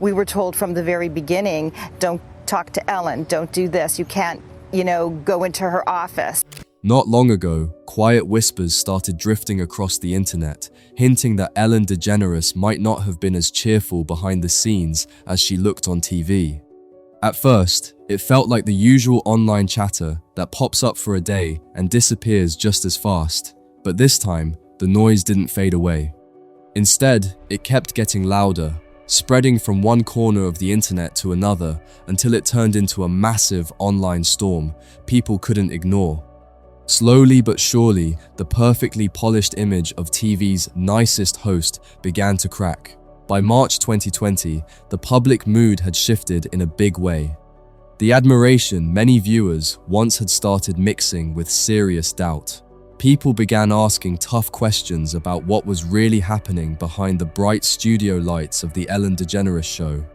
We were told from the very beginning, don't talk to Ellen, don't do this, you can't, go into her office. Not long ago, quiet whispers started drifting across the internet, hinting that Ellen DeGeneres might not have been as cheerful behind the scenes as she looked on TV. At first, it felt like the usual online chatter that pops up for a day and disappears just as fast. But this time, the noise didn't fade away. Instead, it kept getting louder, spreading from one corner of the internet to another until it turned into a massive online storm people couldn't ignore. Slowly but surely, the perfectly polished image of TV's nicest host began to crack. By March 2020, the public mood had shifted in a big way. The admiration many viewers once had started mixing with serious doubt. People began asking tough questions about what was really happening behind the bright studio lights of the Ellen DeGeneres show.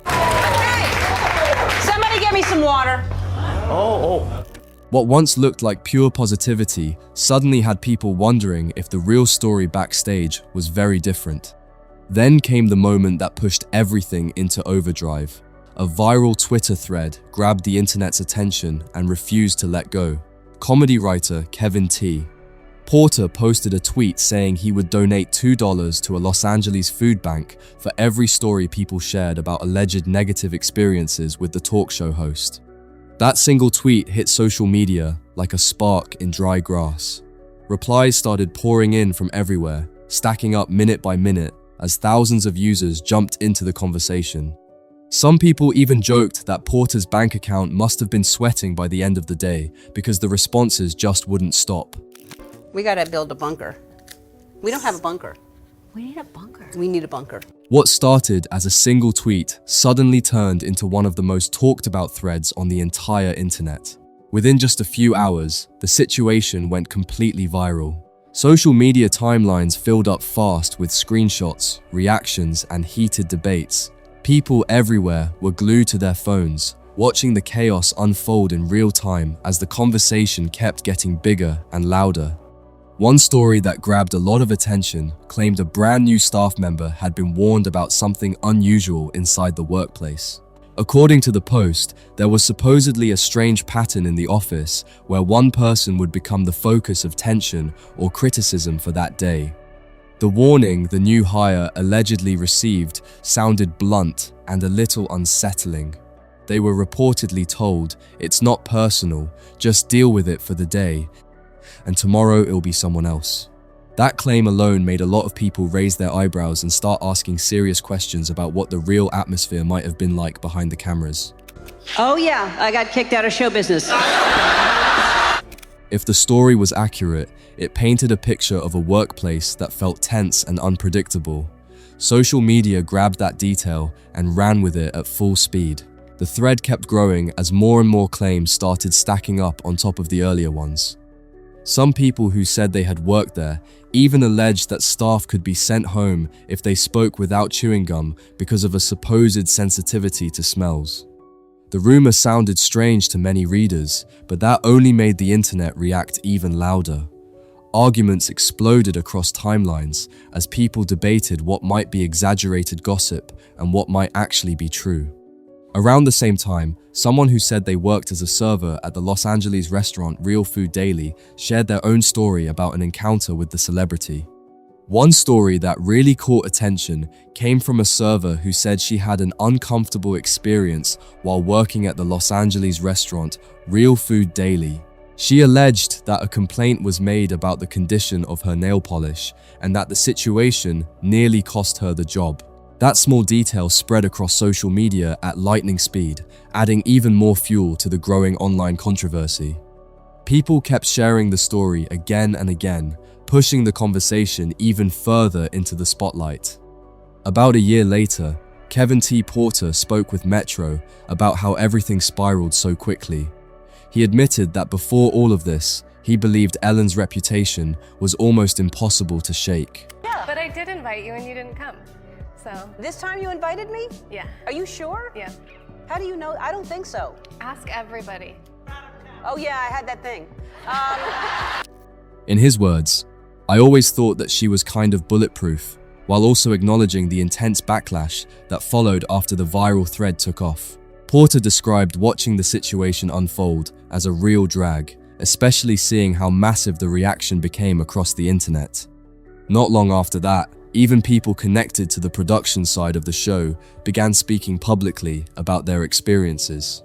Hey! Somebody get me some water. What once looked like pure positivity suddenly had people wondering if the real story backstage was very different. Then came the moment that pushed everything into overdrive. A viral Twitter thread grabbed the internet's attention and refused to let go. Comedy writer Kevin T. Porter posted a tweet saying he would donate $2 to a Los Angeles food bank for every story people shared about alleged negative experiences with the talk show host. That single tweet hit social media like a spark in dry grass. Replies started pouring in from everywhere, stacking up minute by minute as thousands of users jumped into the conversation. Some people even joked that Porter's bank account must have been sweating by the end of the day because the responses just wouldn't stop. We gotta build a bunker. We don't have a bunker. We need a bunker. We need a bunker. What started as a single tweet suddenly turned into one of the most talked about threads on the entire internet. Within just a few hours, the situation went completely viral. Social media timelines filled up fast with screenshots, reactions, and heated debates. People everywhere were glued to their phones, watching the chaos unfold in real time as the conversation kept getting bigger and louder. One story that grabbed a lot of attention claimed a brand new staff member had been warned about something unusual inside the workplace. According to the post, there was supposedly a strange pattern in the office where one person would become the focus of tension or criticism for that day. The warning the new hire allegedly received sounded blunt and a little unsettling. They were reportedly told, "It's not personal, just deal with it for the day, and tomorrow it'll be someone else." That claim alone made a lot of people raise their eyebrows and start asking serious questions about what the real atmosphere might have been like behind the cameras. Oh yeah, I got kicked out of show business. If the story was accurate, it painted a picture of a workplace that felt tense and unpredictable. Social media grabbed that detail and ran with it at full speed. The thread kept growing as more and more claims started stacking up on top of the earlier ones. Some people who said they had worked there even alleged that staff could be sent home if they spoke without chewing gum because of a supposed sensitivity to smells. The rumor sounded strange to many readers, but that only made the internet react even louder. Arguments exploded across timelines as people debated what might be exaggerated gossip and what might actually be true. Around the same time, someone who said they worked as a server at the Los Angeles restaurant Real Food Daily shared their own story about an encounter with the celebrity. One story that really caught attention came from a server who said she had an uncomfortable experience while working at the Los Angeles restaurant Real Food Daily. She alleged that a complaint was made about the condition of her nail polish and that the situation nearly cost her the job. That small detail spread across social media at lightning speed, adding even more fuel to the growing online controversy. People kept sharing the story again and again, pushing the conversation even further into the spotlight. About a year later, Kevin T. Porter spoke with Metro about how everything spiraled so quickly. He admitted that before all of this, he believed Ellen's reputation was almost impossible to shake. Yeah, but I did invite you and you didn't come. So, This time you invited me? yeah. Are you sure? Yeah. How do you know? I don't think so. Ask everybody. Oh yeah, I had that thing. In his words, "I always thought that she was kind of bulletproof. while also acknowledging the intense backlash that followed after the viral thread took off. Porter described watching the situation unfold as a real drag, especially seeing how massive the reaction became across the internet. Not long after that, even people connected to the production side of the show began speaking publicly about their experiences.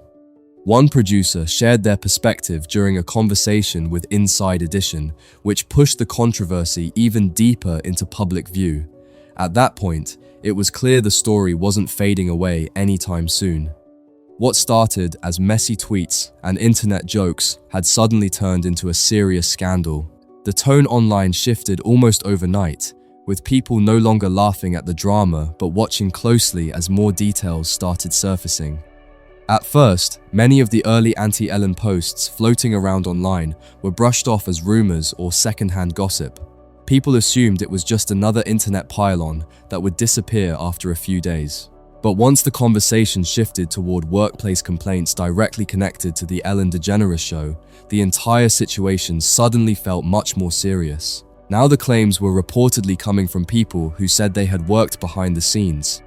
One producer shared their perspective during a conversation with Inside Edition, which pushed the controversy even deeper into public view. At that point, it was clear the story wasn't fading away anytime soon. What started as messy tweets and internet jokes had suddenly turned into a serious scandal. The tone online shifted almost overnight, with people no longer laughing at the drama but watching closely as more details started surfacing. At first, many of the early anti-Ellen posts floating around online were brushed off as rumors or secondhand gossip. People assumed it was just another internet pile-on that would disappear after a few days. But once the conversation shifted toward workplace complaints directly connected to the Ellen DeGeneres show, the entire situation suddenly felt much more serious. Now the claims were reportedly coming from people who said they had worked behind the scenes.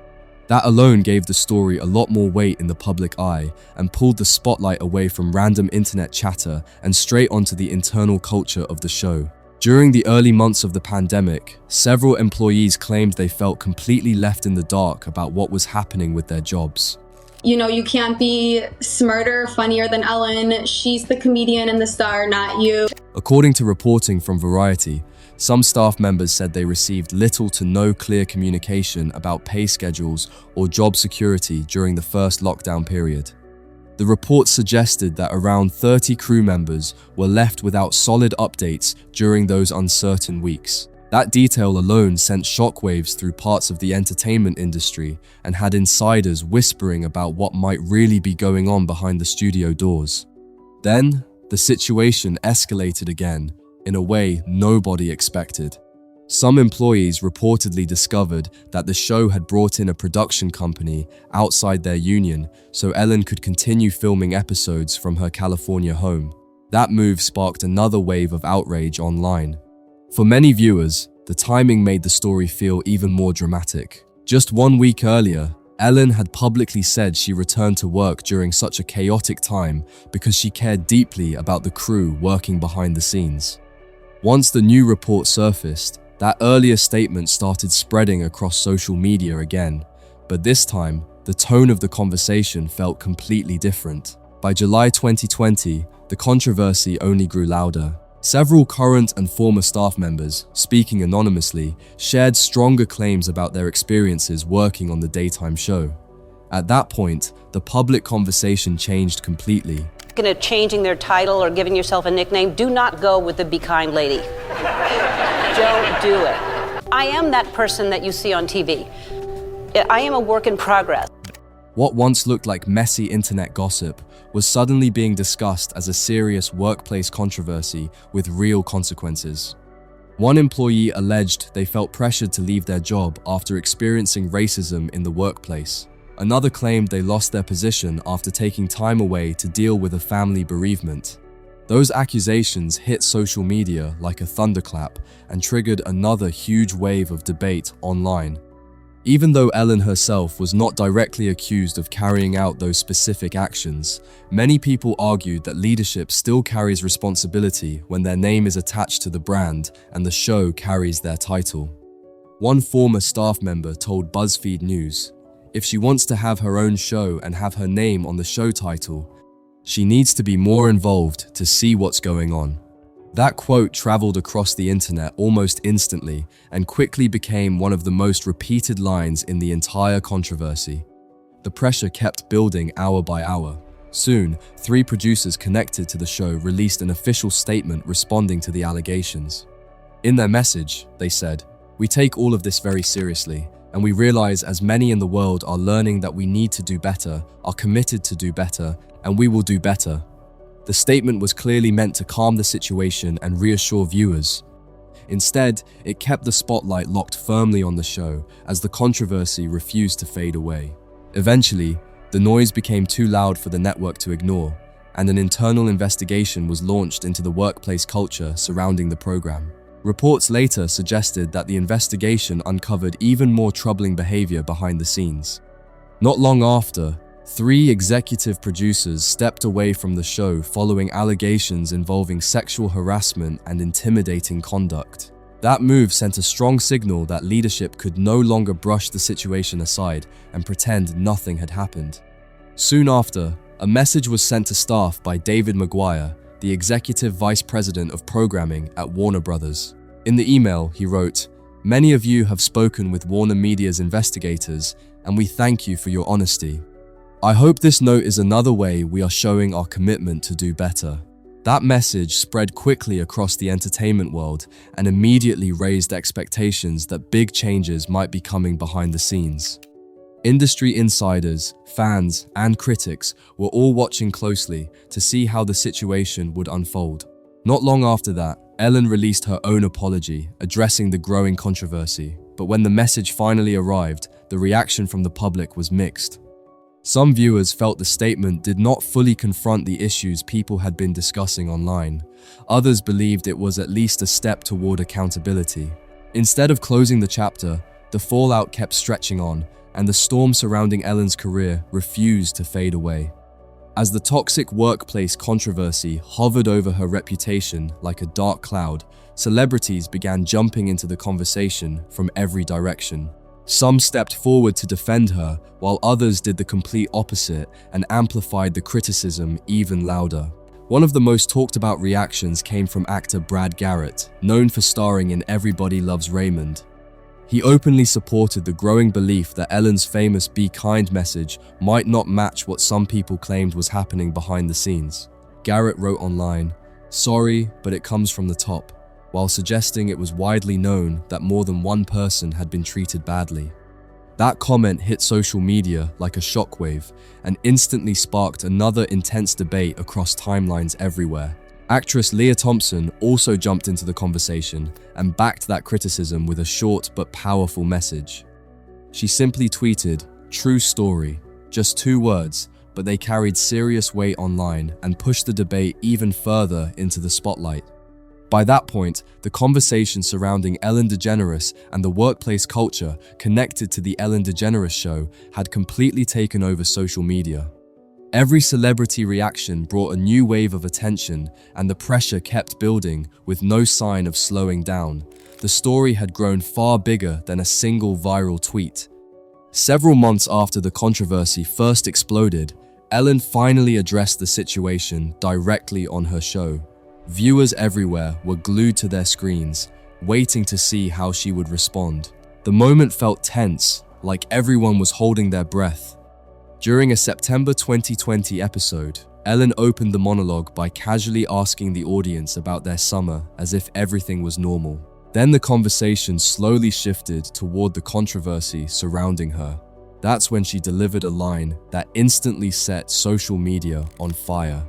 That alone gave the story a lot more weight in the public eye and pulled the spotlight away from random internet chatter and straight onto the internal culture of the show. During the early months of the pandemic, several employees claimed they felt completely left in the dark about what was happening with their jobs. You know, you can't be smarter, funnier than Ellen. She's the comedian and the star, not you. According to reporting from Variety, some staff members said they received little to no clear communication about pay schedules or job security during the first lockdown period. The report suggested that around 30 crew members were left without solid updates during those uncertain weeks. That detail alone sent shockwaves through parts of the entertainment industry and had insiders whispering about what might really be going on behind the studio doors. Then, the situation escalated again in a way nobody expected. Some employees reportedly discovered that the show had brought in a production company outside their union so Ellen could continue filming episodes from her California home. That move sparked another wave of outrage online. For many viewers, the timing made the story feel even more dramatic. Just 1 week earlier, Ellen had publicly said she returned to work during such a chaotic time because she cared deeply about the crew working behind the scenes. Once the new report surfaced, that earlier statement started spreading across social media again, but this time, the tone of the conversation felt completely different. By July 2020, the controversy only grew louder. Several current and former staff members, speaking anonymously, shared stronger claims about their experiences working on the daytime show. At that point, the public conversation changed completely. Changing their title or giving yourself a nickname, do not go with the be kind lady. Don't do it. I am that person that you see on TV. I am a work in progress. What once looked like messy internet gossip was suddenly being discussed as a serious workplace controversy with real consequences. One employee alleged they felt pressured to leave their job after experiencing racism in the workplace. Another claimed they lost their position after taking time away to deal with a family bereavement. Those accusations hit social media like a thunderclap and triggered another huge wave of debate online. Even though Ellen herself was not directly accused of carrying out those specific actions, many people argued that leadership still carries responsibility when their name is attached to the brand and the show carries their title. One former staff member told BuzzFeed News, if she wants to have her own show and have her name on the show title, she needs to be more involved to see what's going on. That quote traveled across the internet almost instantly and quickly became one of the most repeated lines in the entire controversy. The pressure kept building hour by hour. Soon, 3 producers connected to the show released an official statement responding to the allegations. In their message, they said, "We take all of this very seriously, and we realize as many in the world are learning that we need to do better, are committed to do better, and we will do better." The statement was clearly meant to calm the situation and reassure viewers. Instead, it kept the spotlight locked firmly on the show as the controversy refused to fade away. Eventually, the noise became too loud for the network to ignore, and an internal investigation was launched into the workplace culture surrounding the program. Reports later suggested that the investigation uncovered even more troubling behavior behind the scenes. Not long after, 3 executive producers stepped away from the show following allegations involving sexual harassment and intimidating conduct. That move sent a strong signal that leadership could no longer brush the situation aside and pretend nothing had happened. Soon after, a message was sent to staff by David Maguire, the executive vice president of programming at Warner Brothers. In the email, he wrote, "Many of you have spoken with Warner Media's investigators, and we thank you for your honesty. I hope this note is another way we are showing our commitment to do better." That message spread quickly across the entertainment world and immediately raised expectations that big changes might be coming behind the scenes. Industry insiders, fans, and critics were all watching closely to see how the situation would unfold. Not long after that, Ellen released her own apology, addressing the growing controversy. But when the message finally arrived, the reaction from the public was mixed. Some viewers felt the statement did not fully confront the issues people had been discussing online. Others believed it was at least a step toward accountability. Instead of closing the chapter, the fallout kept stretching on, and the storm surrounding Ellen's career refused to fade away. As the toxic workplace controversy hovered over her reputation like a dark cloud, celebrities began jumping into the conversation from every direction. Some stepped forward to defend her, while others did the complete opposite and amplified the criticism even louder. One of the most talked about reactions came from actor Brad Garrett, known for starring in Everybody Loves Raymond. He openly supported the growing belief that Ellen's famous "Be Kind" message might not match what some people claimed was happening behind the scenes. Garrett wrote online, "Sorry, but it comes from the top," while suggesting it was widely known that more than one person had been treated badly. That comment hit social media like a shockwave and instantly sparked another intense debate across timelines everywhere. Actress Leah Thompson also jumped into the conversation and backed that criticism with a short but powerful message. She simply tweeted, "True story," just 2 words, but they carried serious weight online and pushed the debate even further into the spotlight. By that point, the conversation surrounding Ellen DeGeneres and the workplace culture connected to the Ellen DeGeneres show had completely taken over social media. Every celebrity reaction brought a new wave of attention, and the pressure kept building with no sign of slowing down. The story had grown far bigger than a single viral tweet. Several months after the controversy first exploded, Ellen finally addressed the situation directly on her show. Viewers everywhere were glued to their screens, waiting to see how she would respond. The moment felt tense, like everyone was holding their breath. During a September 2020 episode, Ellen opened the monologue by casually asking the audience about their summer as if everything was normal. Then the conversation slowly shifted toward the controversy surrounding her. That's when she delivered a line that instantly set social media on fire.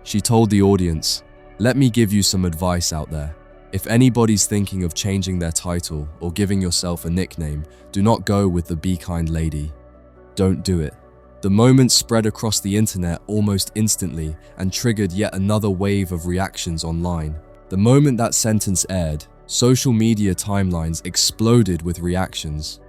She told the audience, "Let me give you some advice out there. If anybody's thinking of changing their title or giving yourself a nickname, do not go with the Be Kind lady. Don't do it." The moment spread across the internet almost instantly and triggered yet another wave of reactions online. The moment that sentence aired, social media timelines exploded with reactions.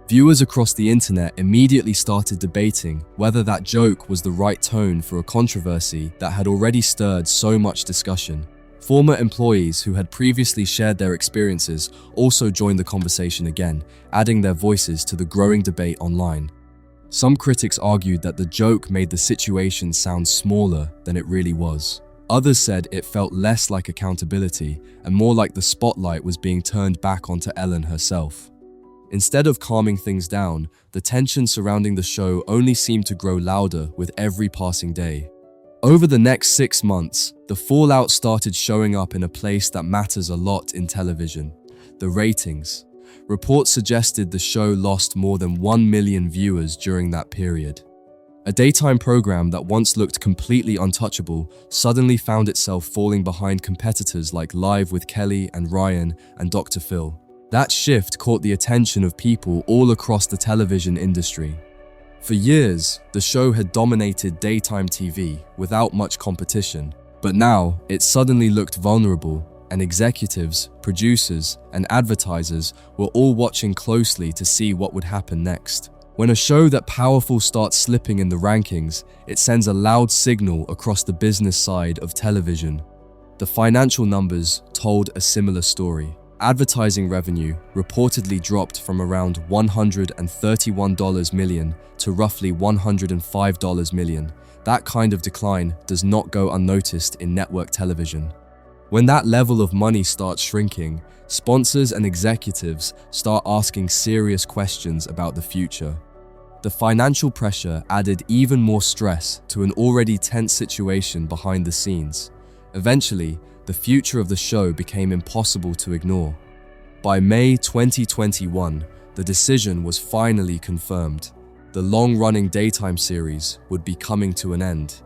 Viewers across the internet immediately started debating whether that joke was the right tone for a controversy that had already stirred so much discussion. Former employees who had previously shared their experiences also joined the conversation again, adding their voices to the growing debate online. Some critics argued that the joke made the situation sound smaller than it really was. Others said it felt less like accountability and more like the spotlight was being turned back onto Ellen herself. Instead of calming things down, the tension surrounding the show only seemed to grow louder with every passing day. Over the next 6 months, the fallout started showing up in a place that matters a lot in television: the ratings. Reports suggested the show lost more than 1 million viewers during that period. A daytime program that once looked completely untouchable suddenly found itself falling behind competitors like Live with Kelly and Ryan and Dr. Phil. That shift caught the attention of people all across the television industry. For years, the show had dominated daytime TV without much competition, but now it suddenly looked vulnerable. and executives, producers, and advertisers were all watching closely to see what would happen next. When a show that powerful starts slipping in the rankings, it sends a loud signal across the business side of television. The financial numbers told a similar story. Advertising revenue reportedly dropped from around $131 million to roughly $105 million. That kind of decline does not go unnoticed in network television. When that level of money starts shrinking, sponsors and executives start asking serious questions about the future. The financial pressure added even more stress to an already tense situation behind the scenes. Eventually, the future of the show became impossible to ignore. By May 2021, the decision was finally confirmed. The long-running daytime series would be coming to an end.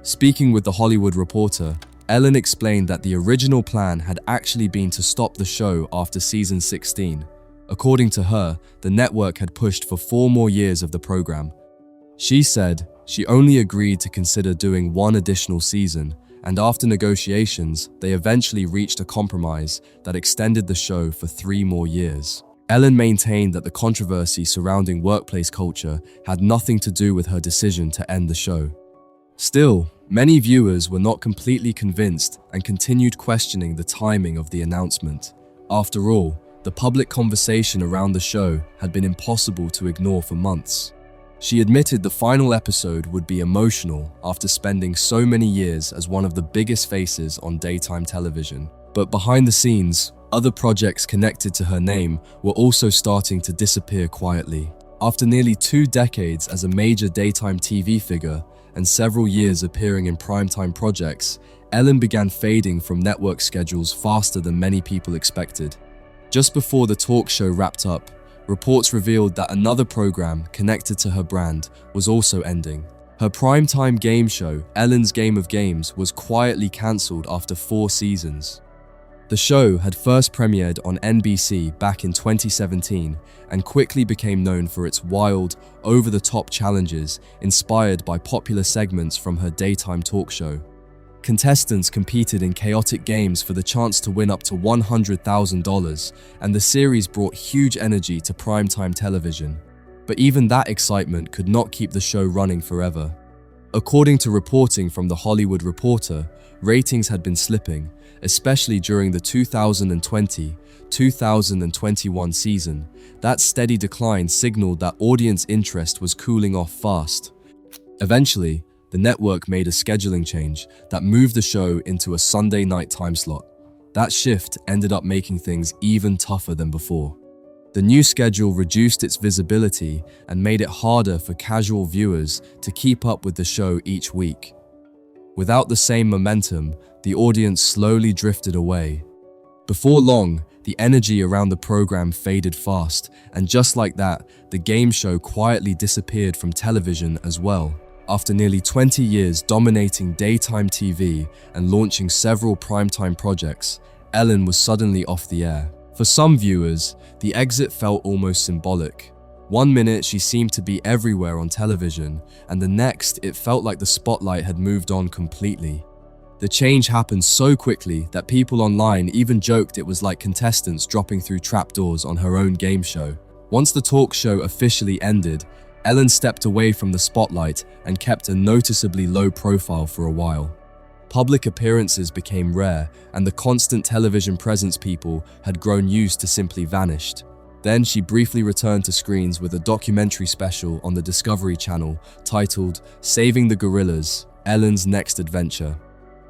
Speaking with The Hollywood Reporter, Ellen explained that the original plan had actually been to stop the show after season 16. According to her, the network had pushed for 4 more years of the program. She said she only agreed to consider doing 1 additional season, and after negotiations, they eventually reached a compromise that extended the show for 3 more years. Ellen maintained that the controversy surrounding workplace culture had nothing to do with her decision to end the show. Still, many viewers were not completely convinced and continued questioning the timing of the announcement. After all, the public conversation around the show had been impossible to ignore for months. She admitted the final episode would be emotional after spending so many years as one of the biggest faces on daytime television. But behind the scenes, other projects connected to her name were also starting to disappear quietly. After nearly 2 decades as a major daytime TV figure and several years appearing in primetime projects, Ellen began fading from network schedules faster than many people expected. Just before the talk show wrapped up, reports revealed that another program connected to her brand was also ending. Her primetime game show, Ellen's Game of Games, was quietly cancelled after 4 seasons. The show had first premiered on NBC back in 2017 and quickly became known for its wild, over-the-top challenges inspired by popular segments from her daytime talk show. Contestants competed in chaotic games for the chance to win up to $100,000, and the series brought huge energy to primetime television. But even that excitement could not keep the show running forever. According to reporting from The Hollywood Reporter, ratings had been slipping, especially during the 2020-2021 season. That steady decline signaled that audience interest was cooling off fast. Eventually, the network made a scheduling change that moved the show into a Sunday night time slot. That shift ended up making things even tougher than before. The new schedule reduced its visibility and made it harder for casual viewers to keep up with the show each week. Without the same momentum, the audience slowly drifted away. Before long, the energy around the program faded fast, and just like that, the game show quietly disappeared from television as well. After nearly 20 years dominating daytime TV and launching several primetime projects, Ellen was suddenly off the air. For some viewers, the exit felt almost symbolic. One minute she seemed to be everywhere on television, and the next it felt like the spotlight had moved on completely. The change happened so quickly that people online even joked it was like contestants dropping through trapdoors on her own game show. Once the talk show officially ended, Ellen stepped away from the spotlight and kept a noticeably low profile for a while. Public appearances became rare, and the constant television presence people had grown used to simply vanished. Then she briefly returned to screens with a documentary special on the Discovery Channel titled "Saving the Gorillas: Ellen's Next Adventure."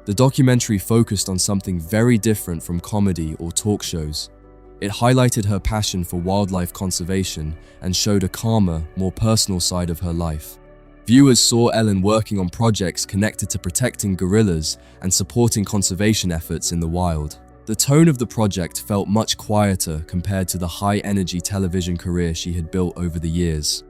The documentary focused on something very different from comedy or talk shows. It highlighted her passion for wildlife conservation and showed a calmer, more personal side of her life. Viewers saw Ellen working on projects connected to protecting gorillas and supporting conservation efforts in the wild. The tone of the project felt much quieter compared to the high-energy television career she had built over the years.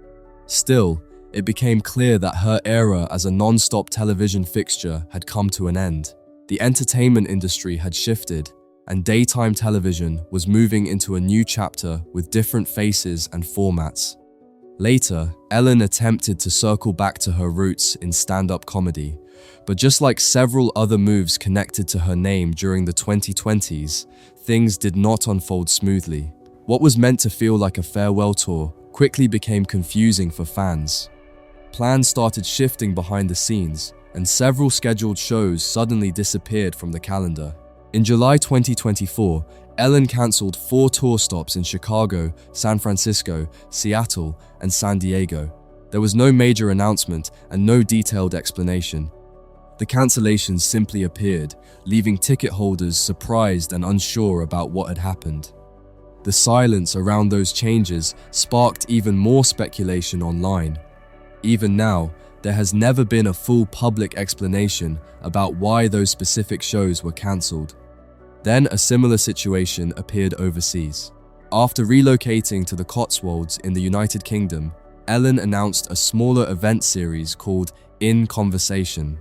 Still, it became clear that her era as a non-stop television fixture had come to an end. The entertainment industry had shifted, and daytime television was moving into a new chapter with different faces and formats. Later, Ellen attempted to circle back to her roots in stand-up comedy, but just like several other moves connected to her name during the 2020s, things did not unfold smoothly. What was meant to feel like a farewell tour quickly became confusing for fans. Plans started shifting behind the scenes, and several scheduled shows suddenly disappeared from the calendar. In July 2024, Ellen cancelled 4 tour stops in Chicago, San Francisco, Seattle, and San Diego. There was no major announcement and no detailed explanation. The cancellations simply appeared, leaving ticket holders surprised and unsure about what had happened. The silence around those changes sparked even more speculation online. Even now, there has never been a full public explanation about why those specific shows were cancelled. Then a similar situation appeared overseas. After relocating to the Cotswolds in the United Kingdom, Ellen announced a smaller event series called In Conversation.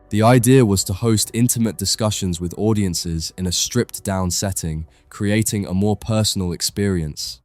The idea was to host intimate discussions with audiences in a stripped-down setting, creating a more personal experience.